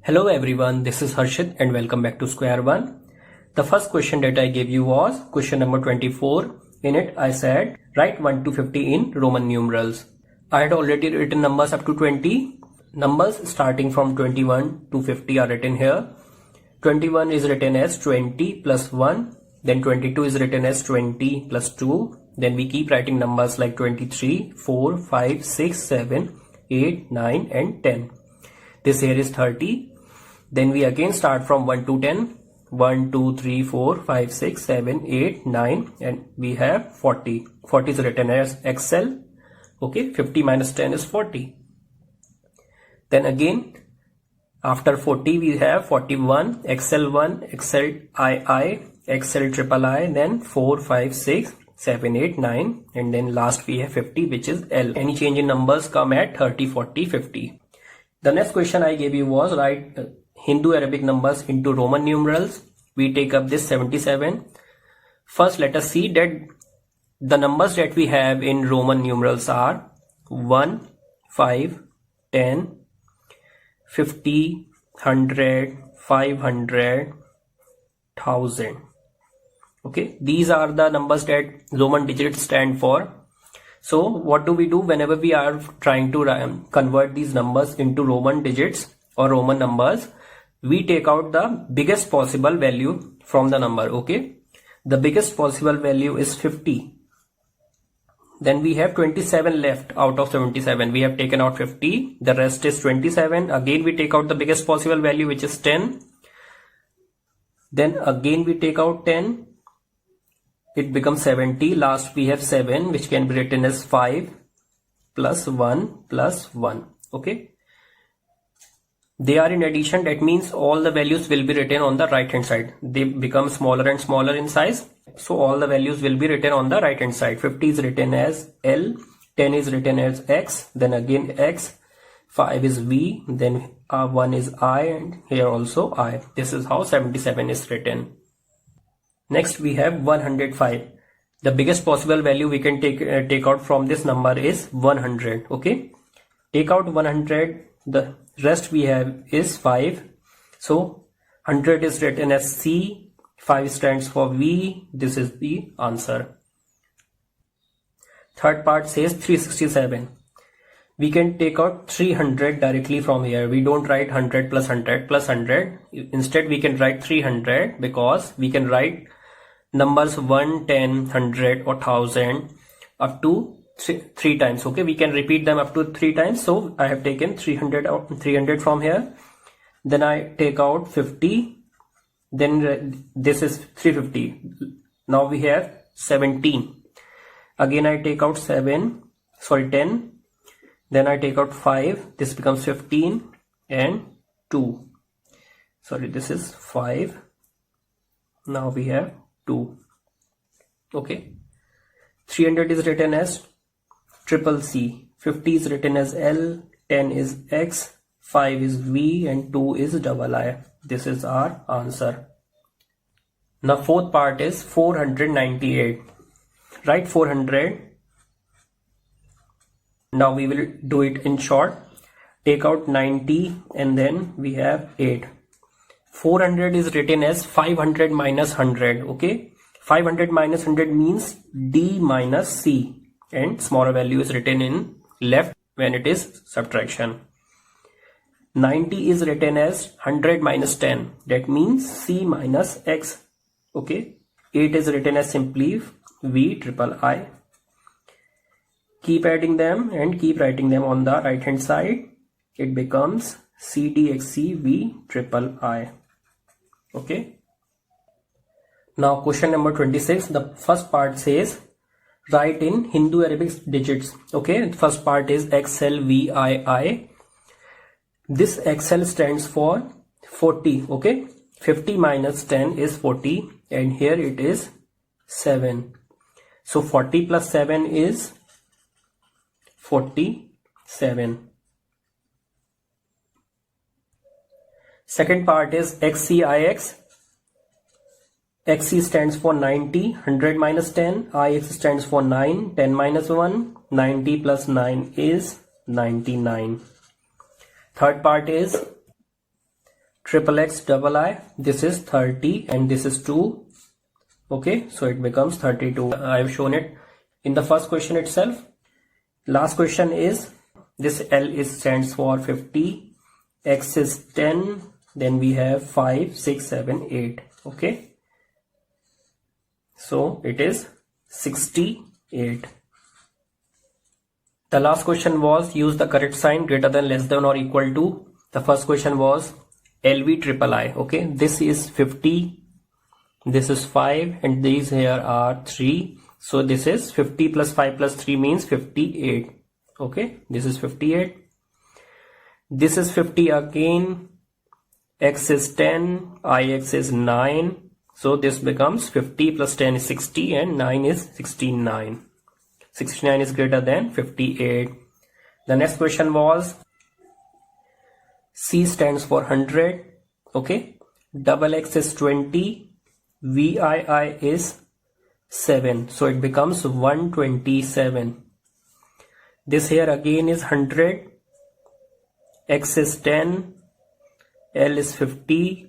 Hello everyone, this is Harshit and welcome back to Square One. The first question that I gave you was question number 24. In it I said write 1 to 50 in Roman numerals. I had already written numbers up to 20. Numbers starting from 21 to 50 are written here. 21 is written as 20 plus 1. Then 22 is written as 20 plus 2. Then we keep writing numbers like 23, 4, 5, 6, 7, 8, 9 and 10. This here is 30. Then we again start from 1 to 10. 1, 2, 3, 4, 5, 6, 7, 8, 9 and we have 40. 40 is written as XL. Okay, 50 minus 10 is 40. Then again after 40 we have 41, XL1, XLII, XLIII, then 4, 5, 6, 7, 8, 9 and then last we have 50 which is L. Any change in numbers come at 30, 40, 50. The next question I gave you was write Hindu Arabic numbers into Roman numerals. We take up this 77. First let us see that the numbers that we have in Roman numerals are 1, 5, 10, 50, 100, 500, 1000. Okay, these are the numbers that Roman digits stand for. So what do we do whenever we are trying to convert these numbers into Roman digits or Roman numbers? We take out the biggest possible value from the number. Okay, the biggest possible value is 50. Then we have 27 left out of 77. We have taken out 50. The rest is 27. Again we take out the biggest possible value which is 10. Then again we take out 10. It becomes 70. Last we have 7 which can be written as 5 plus 1 plus 1. Okay. They are in addition, that means all the values will be written on the right hand side. They become smaller and smaller in size. So all the values will be written on the right hand side. 50 is written as L, 10 is written as X, then again X, 5 is V, then 1 is I and here also I. This is how 77 is written. Next we have 105. The biggest possible value we can take out from this number is 100. Okay, take out 100. The rest we have is 5. So 100 is written as C, 5 stands for V. This is the answer. Third part says 367. We can take out 300 directly from here. We don't write 100 plus 100 plus 100. Instead we can write 300 because we can write numbers 1, 10, 100 or 1000 up to 3 times. Okay, we can repeat them up to 3 times. So I have taken 300 from here. Then I take out 50. Then this is 350. Now we have 17. Again I take out 10. Then I take out 5. This becomes 15 and 2. Sorry, this is 5. Now we have 2. Okay. 300 is written as triple C, 50 is written as L, 10 is X, 5 is V and 2 is double I. This is our answer. Now fourth part is 498. Write 400. Now we will do it in short. Take out 90 and then we have 8. 400 is written as 500 minus 100. Okay, 500 minus 100 means D minus C. And smaller value is written in left when it is subtraction. 90 is written as 100 minus 10. That means C minus X. Okay. 8 is written as simply V triple I. Keep adding them and keep writing them on the right hand side. It becomes CDXC V triple I. Okay. Now question number 26. The first part says write in Hindu Arabic digits. Okay, first part is XLVII. This XL stands for 40. Okay, 50 minus 10 is 40 and here it is 7. So 40 plus 7 is 47. Second part is XCIX. XC stands for 90, 100 minus 10, IX stands for 9, 10 minus 1, 90 plus 9 is 99. Third part is triple X double I, this is 30 and this is 2. Okay, so it becomes 32. I have shown it in the first question itself. Last question is, this L is stands for 50, X is 10, then we have 5, 6, 7, 8. Okay, so it is 68. The last question was, use the correct sign greater than, less than or equal to. The first question was LV triple I. Okay, this is 50, this is 5 and these here are 3. So this is 50 plus 5 plus 3 means 58. Okay, this is 58. This is 50 again. X is 10, IX is 9. So this becomes 50 plus 10 is 60 and 9 is 69. 69 is greater than 58. The next question was, C stands for 100. Okay, double X is 20, VII is 7. So it becomes 127. This here again is 100, X is 10, L is 50,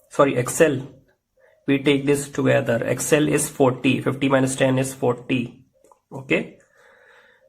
sorry, XL, we take this together, XL is 40, 50 minus 10 is 40. Okay,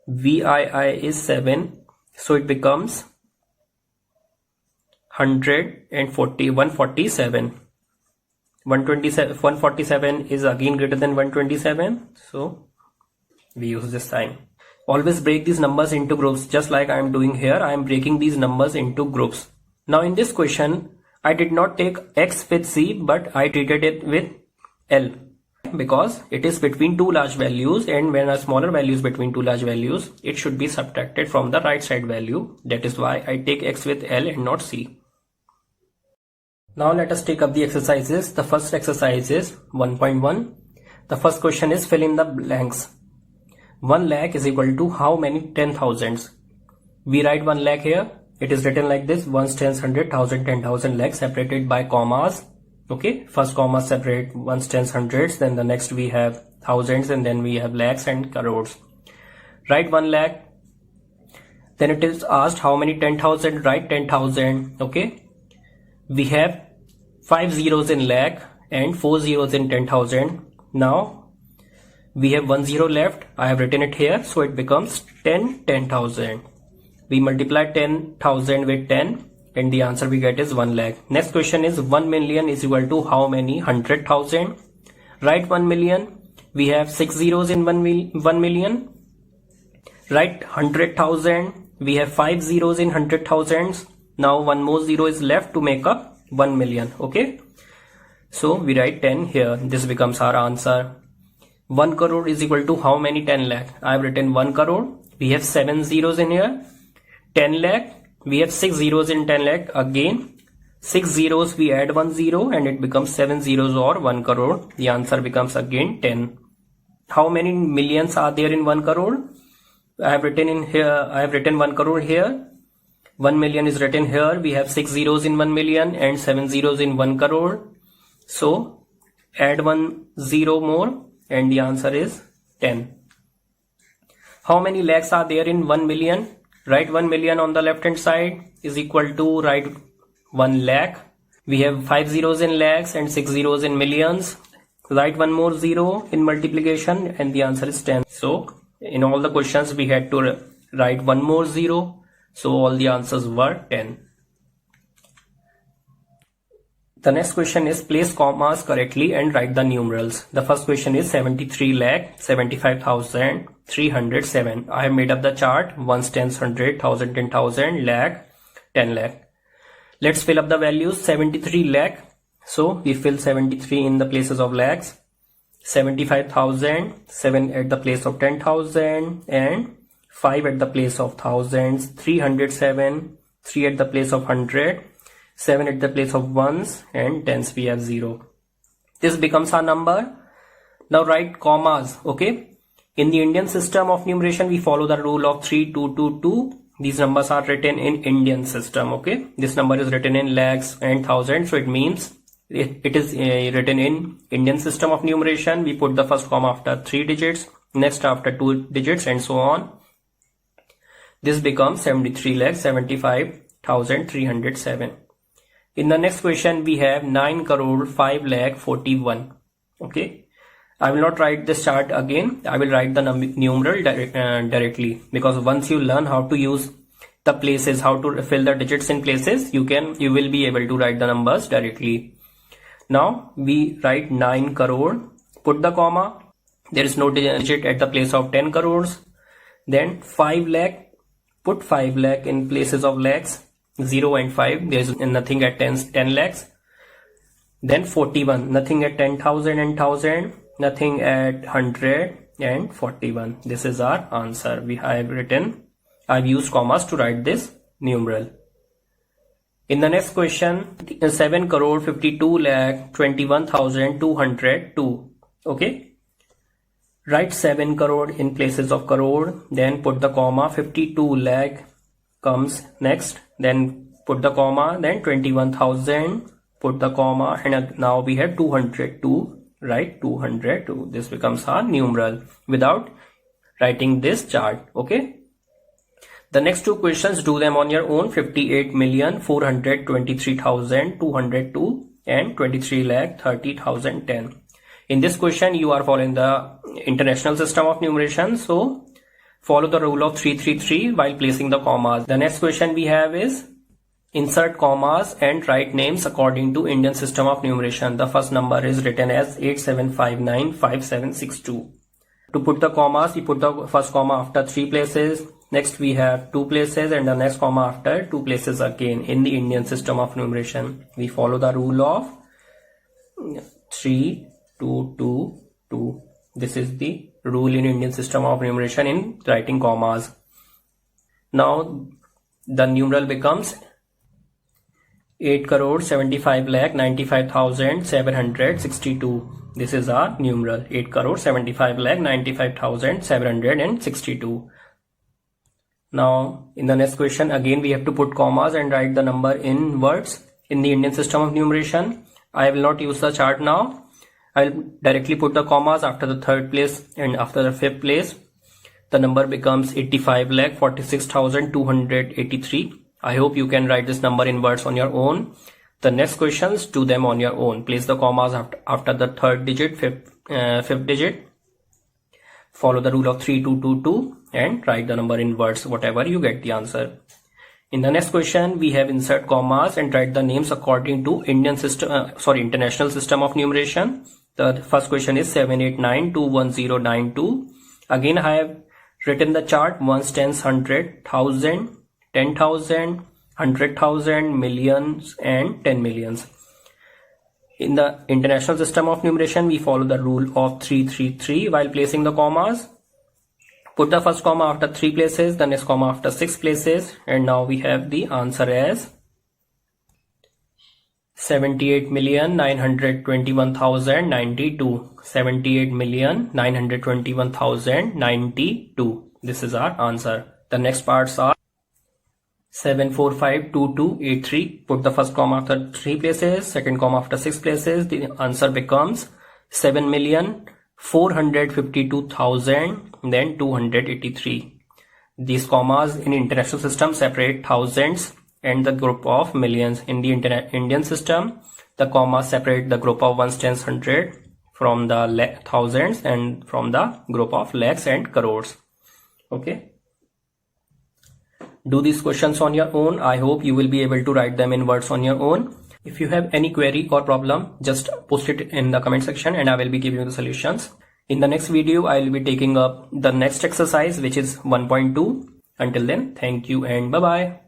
VII is 7, so it becomes 140, 147. 147 is again greater than 127, so we use this sign. Always break these numbers into groups, just like I am doing here. I am breaking these numbers into groups. Now in this question, I did not take X with C, but I treated it with L, because it is between two large values, and when a smaller value is between two large values, it should be subtracted from the right side value. That is why I take X with L and not C. Now let us take up the exercises. The first exercise is 1.1. The first question is, fill in the blanks. 1 lakh is equal to how many 10,000s? We write 1 lakh here. It is written like this: ones, tens, 100, 1000, 10,000, lakh, separated by commas. Okay, first comma separate ones, tens, hundreds, then the next we have thousands, and then we have lakhs and crores. Write 1 lakh. Then it is asked how many 10,000, write 10,000. Okay, we have 5 zeros in lakh and 4 zeros in 10,000. Now we have 1 zero left. I have written it here, so it becomes 10,000. We multiply 10,000 with 10 and the answer we get is 1 lakh. Next question is, 1 million is equal to how many 100,000? Write 1 million. We have 6 zeros in 1 million. Write 100,000. We have 5 zeros in 100,000. Now one more zero is left to make up 1 million. Okay, so we write 10 here. This becomes our answer. 1 crore is equal to how many 10 lakh? I have written 1 crore. We have 7 zeros in here. 10 lakh, we have 6 zeros in 10 lakh. Again 6 zeros, we add 1 zero and it becomes 7 zeros or 1 crore. The answer becomes again 10. How many millions are there in 1 crore? I have written in here, I have written 1 crore here. 1 million is written here. We have 6 zeros in 1 million and 7 zeros in 1 crore. So add 1 zero more and the answer is 10. How many lakhs are there in 1 million? Write 1 million on the left hand side is equal to, write 1 lakh. We have 5 zeros in lakhs and 6 zeros in millions. Write 1 more zero in multiplication and the answer is 10. So in all the questions we had to write 1 more zero. So all the answers were 10. The next question is, place commas correctly and write the numerals. The first question is 73,75,307. I have made up the chart: ones, tens, 100, 1000, 10,000, lakh, 10 lakh. Let's fill up the values. 73 lakh. So we fill 73 in the places of lakhs. 75,000, 7 at the place of 10,000 and 5 at the place of thousands. 307, 3 at the place of 100. 7 at the place of ones and tens we have 0. This becomes our number. Now write commas. Okay, in the Indian system of numeration we follow the rule of 3 2 2 2. These numbers are written in Indian system. Okay, this number is written in lakhs and thousands, so it means it is written in Indian system of numeration. We put the first comma after 3 digits, next after 2 digits, and so on. This becomes 73,75,307. In the next question, we have 9 crore 5 lakh 41. Okay. I will not write this chart again. I will write the numeral directly, because once you learn how to use the places, how to fill the digits in places, you will be able to write the numbers directly. Now we write 9 crore, put the comma. There is no digit at the place of 10 crores. Then 5 lakh, put 5 lakh in places of lakhs, 0 and 5. There is nothing at 10 lakhs. Then 41, nothing at 10,000 and 1000, nothing at 100 and 41. This is our answer. I've used commas to write this numeral. In the next question, 7 crore 52 lakh 21,202. Okay. Write 7 crore in places of crore, then put the comma. 52 lakh comes next, then put the comma, then 21,000, put the comma, and now we have 202. Write 202. This becomes our numeral without writing this chart. Okay. The next two questions, do them on your own. 58,423,202 and 23,30,010. In this question, you are following the international system of numeration. So follow the rule of 333 while placing the commas. The next question we have is insert commas and write names according to Indian system of numeration. The first number is written as 87595762. To put the commas, we put the first comma after 3 places. Next we have 2 places and the next comma after 2 places again. In the Indian system of numeration, we follow the rule of 3, 2, 2, 2. This is the rule in Indian system of numeration in writing commas. Now the numeral becomes 8 crore 75 lakh 95,762. This is our numeral, 8 crore 75 lakh 95,762. Now in the next question, again we have to put commas and write the number in words in the Indian system of numeration. I will not use the chart now. I will directly put the commas after the 3rd place and after the 5th place. The number becomes 85 lakh 46,283. I hope you can write this number in words on your own. The next questions, do them on your own. Place the commas after the 3rd digit, 5th digit. Follow the rule of 3, 2, 2, 2 and write the number in words, whatever you get the answer. In the next question, we have insert commas and write the names according to international system of numeration. The first question is 789,21092. Again, I have written the chart: ones, tens, 100, 1,000, 10,000, 100,000, millions and 10 millions. In the international system of numeration, we follow the rule of 333 while placing the commas. Put the first comma after 3 places, the next comma after 6 places, and now we have the answer as 78,921,092. 78,921,092. This is our answer. The next parts are 7452283. Put the first comma after 3 places, second comma after 6 places. The answer becomes 7,452,000, then 283. These commas in international system separate thousands and the group of millions. In the Indian system, the commas separate the group of ones, tens, 100 from the thousands and from the group of lakhs and crores. Okay. Do these questions on your own. I hope you will be able to write them in words on your own. If you have any query or problem, just post it in the comment section and I will be giving you the solutions. In the next video, I will be taking up the next exercise, which is 1.2. Until then, thank you and bye-bye.